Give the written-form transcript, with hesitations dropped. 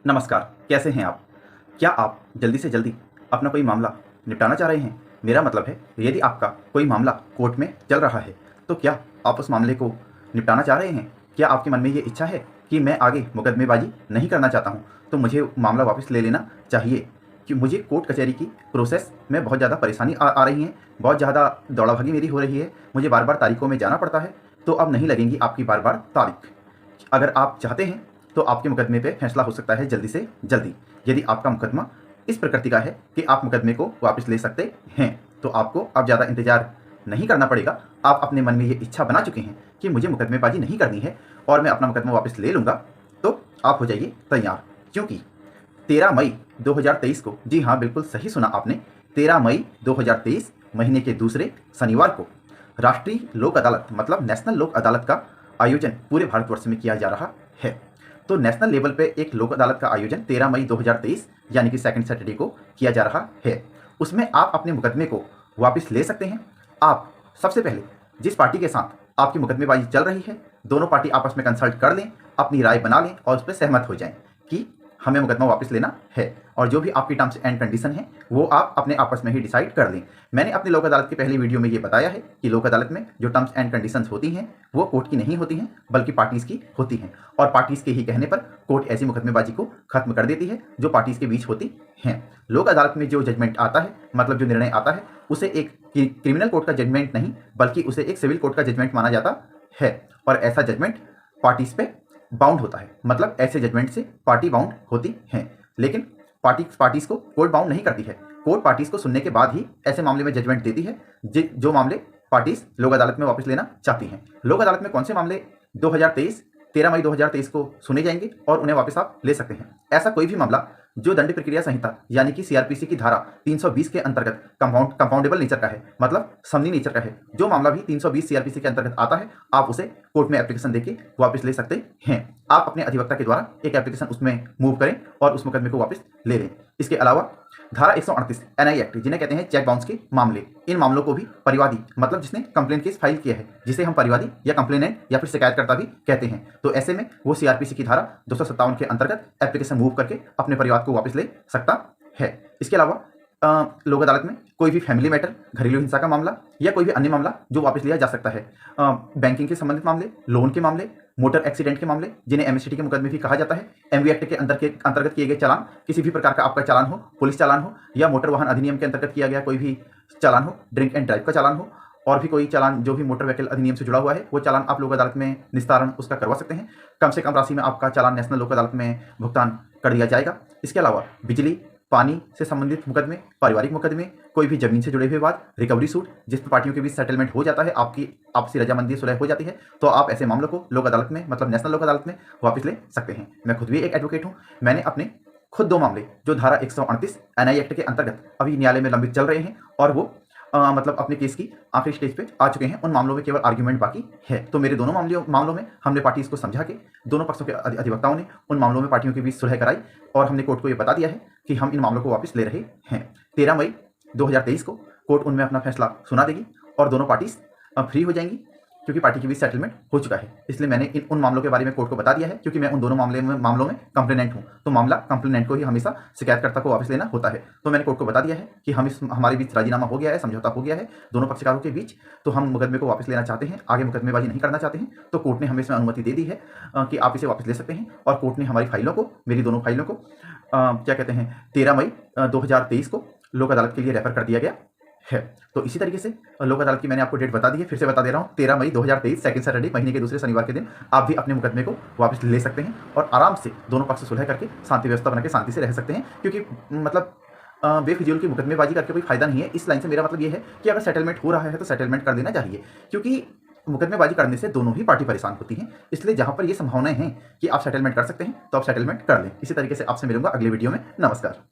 नमस्कार, कैसे हैं आप? क्या आप जल्दी से जल्दी अपना कोई मामला निपटाना चाह रहे हैं? मेरा मतलब है, यदि आपका कोई मामला कोर्ट में चल रहा है, तो क्या आप उस मामले को निपटाना चाह रहे हैं? क्या आपके मन में ये इच्छा है कि मैं आगे मुकदमेबाजी नहीं करना चाहता हूँ, तो मुझे मामला वापस ले लेना चाहिए? कि मुझे कोर्ट कचहरी की प्रोसेस में बहुत ज़्यादा परेशानी आ रही है, बहुत ज़्यादा दौड़ा-भागी मेरी हो रही है, मुझे बार-बार तारीखों में जाना पड़ता है, तो अब नहीं लगेंगी आपकी बार-बार तारीख। अगर आप चाहते हैं तो आपके मुकदमे पे फैसला हो सकता है जल्दी से जल्दी। यदि आपका मुकदमा इस प्रकृति का है कि आप मुकदमे को वापस ले सकते हैं, तो आपको अब ज़्यादा इंतजार नहीं करना पड़ेगा। आप अपने मन में ये इच्छा बना चुके हैं कि मुझे मुकदमेबाजी नहीं करनी है और मैं अपना मुकदमा वापस ले लूँगा, तो आप हो जाइए तैयार। क्योंकि 13 मई 2023 को, जी हाँ, बिल्कुल सही सुना आपने, 13 मई 2023 महीने के दूसरे शनिवार को राष्ट्रीय लोक अदालत मतलब नेशनल लोक अदालत का आयोजन पूरे भारतवर्ष में किया जा रहा है। तो नेशनल लेवल पे एक लोक अदालत का आयोजन 13 मई 2023 यानी कि सेकंड सैटरडे को किया जा रहा है। उसमें आप अपने मुकदमे को वापस ले सकते हैं। आप सबसे पहले जिस पार्टी के साथ आपकी मुकदमेबाजी चल रही है, दोनों पार्टी आपस में कंसल्ट कर लें, अपनी राय बना लें और उस पर सहमत हो जाएं कि हमें मुकदमा वापस लेना है, और जो भी आपकी टर्म्स एंड कंडीशन है वो आप अपने आपस में ही डिसाइड कर लें। मैंने अपनी लोक अदालत की पहली वीडियो में ये बताया है कि लोक अदालत में जो टर्म्स एंड कंडीशंस होती हैं वो कोर्ट की नहीं होती हैं, बल्कि पार्टीज़ की होती हैं, और पार्टीज़ के ही कहने पर कोर्ट ऐसी मुकदमेबाजी को खत्म कर देती है जो पार्टीज़ के बीच होती हैं। लोक अदालत में जो जजमेंट आता है, मतलब जो निर्णय आता है, उसे एक क्रिमिनल कोर्ट का जजमेंट नहीं बल्कि उसे एक सिविल कोर्ट का जजमेंट माना जाता है, और ऐसा जजमेंट पार्टीज़ पे बाउंड होता है। मतलब ऐसे जजमेंट से पार्टी बाउंड होती हैं, लेकिन पार्टीज़ को कोर्ट बाउंड नहीं करती है। कोर्ट पार्टीज़ को सुनने के बाद ही ऐसे मामले में जजमेंट देती है जो मामले पार्टीज़ लोक अदालत में वापस लेना चाहती हैं। लोक अदालत में कौन से मामले 13 मई 2023 को सुने जाएंगे और उन्हें वापस आप ले सकते हैं? ऐसा कोई भी मामला जो दंड प्रक्रिया संहिता यानी कि सीआरपीसी की धारा 320 के अंतर्गत कंपाउंडेबल नेचर का है, मतलब समनी नेचर का है, जो मामला भी 320 सीआरपीसी के अंतर्गत आता है, आप उसे कोर्ट में एप्लीकेशन देके वापस ले सकते हैं। आप अपने अधिवक्ता के द्वारा एक एप्लीकेशन उसमें मूव करें और उस मुकदमे को वापस ले लें। इसके अलावा धारा 138 एनआई एक्ट, जिन्हें कहते हैं चेक बाउंस के मामले, इन मामलों को भी परिवादी मतलब जिसने कंप्लेंट केस फाइल किया है, जिसे हम परिवादी या कंप्लेनेंट या फिर शिकायतकर्ता भी कहते हैं, तो ऐसे में वो सीआरपीसी की धारा 257 के अंतर्गत एप्लीकेशन मूव करके अपने परिवार को वापस ले सकता है। इसके अलावा लोक अदालत में कोई भी फैमिली मैटर, घरेलू हिंसा का मामला या कोई भी अन्य मामला जो वापस लिया जा सकता है, बैंकिंग के संबंधित मामले, लोन के मामले, मोटर एक्सीडेंट के मामले, जिन्हें एमएसटी के मुकदमे भी कहा जाता है, एमवी एक्ट के अंतर्गत किए गए चालान, किसी भी प्रकार का आपका चालान हो, पुलिस चालान हो या मोटर वाहन अधिनियम के अंतर्गत किया गया कोई भी चालान हो, ड्रिंक एंड ड्राइव का चालान हो, और भी कोई चालान जो भी मोटर व्हीकल अधिनियम से जुड़ा हुआ है, वो चालान आप लोक अदालत में निस्तारण उसका करवा सकते हैं। कम से कम राशि में आपका चालान नेशनल लोक अदालत में भुगतान कर दिया जाएगा। इसके अलावा बिजली पानी से संबंधित मुकदमे, पारिवारिक मुकदमे, कोई भी जमीन से जुड़े हुए विवाद, रिकवरी सूट जिसमें पार्टियों के बीच सेटलमेंट हो जाता है, आपकी आपसी रजामंदी सुलह हो जाती है, तो आप ऐसे मामलों को लोक अदालत में मतलब नेशनल लोक अदालत में वापस ले सकते हैं। मैं खुद भी एक एडवोकेट हूँ। मैंने अपने खुद 2 मामले जो धारा 138 एनआई एक्ट के अंतर्गत अभी न्यायालय में लंबित चल रहे हैं और वो मतलब अपने केस की आखिरी स्टेज पे आ चुके हैं, उन मामलों में केवल आर्ग्यूमेंट बाकी है। तो मेरे दोनों मामलों में हमने पार्टीज को समझा के, दोनों पक्षों के अधिवक्ताओं ने उन मामलों में पार्टियों के बीच सुलह कराई और हमने कोर्ट को ये बता दिया है कि हम इन मामलों को वापस ले रहे हैं। 13 मई 2023 को कोर्ट उनमें अपना फैसला सुना देगी और दोनों पार्टीज फ्री हो जाएंगी, क्योंकि पार्टी के बीच सेटलमेंट हो चुका है। इसलिए मैंने उन मामलों के बारे में कोर्ट को बता दिया है, क्योंकि मैं उन दोनों मामलों में कंप्लेनेंट हूँ, तो मामला कंप्लेनेंट को ही हमेशा शिकायतकर्ता को वापस लेना होता है। तो मैंने कोर्ट को बता दिया है कि हमारे बीच राजीनामा हो गया है, समझौता हो गया है दोनों पक्षकारों के बीच, तो हम मुकदमे को वापस लेना चाहते हैं, आगे मुकदमेबाजी नहीं करना चाहते हैं। तो कोर्ट ने हमें इसमें अनुमति दे दी है कि आप इसे वापस ले सकते हैं, और कोर्ट ने हमारी फाइलों को, मेरी दोनों फाइलों को क्या कहते हैं 13 मई 2023 को लोक अदालत के लिए रेफर कर दिया गया है। तो इसी तरीके से लोक अदालत की मैंने आपको डेट बता दी है, फिर से बता दे रहा हूँ, 13 मई 2023 सेकंड सैटरडे महीने के दूसरे शनिवार के दिन आप भी अपने मुकदमे को वापस ले सकते हैं और आराम से दोनों पक्ष सुलह करके शांति व्यवस्था बना के शांति से रह सकते हैं। क्योंकि मतलब बेफिजूल की मुकदमेबाजी करके कोई फायदा नहीं है। इस लाइन से मेरा मतलब ये है कि अगर सेटलमेंट हो रहा है तो सेटलमेंट कर देना चाहिए, क्योंकि मुकदमेबाजी करने से दोनों ही पार्टी परेशान होती हैं। इसलिए जहां पर ये संभावनाएं हैं कि आप सेटलमेंट कर सकते हैं तो आप सेटलमेंट कर लें। इसी तरीके से आपसे मिलूंगा अगले वीडियो में। नमस्कार।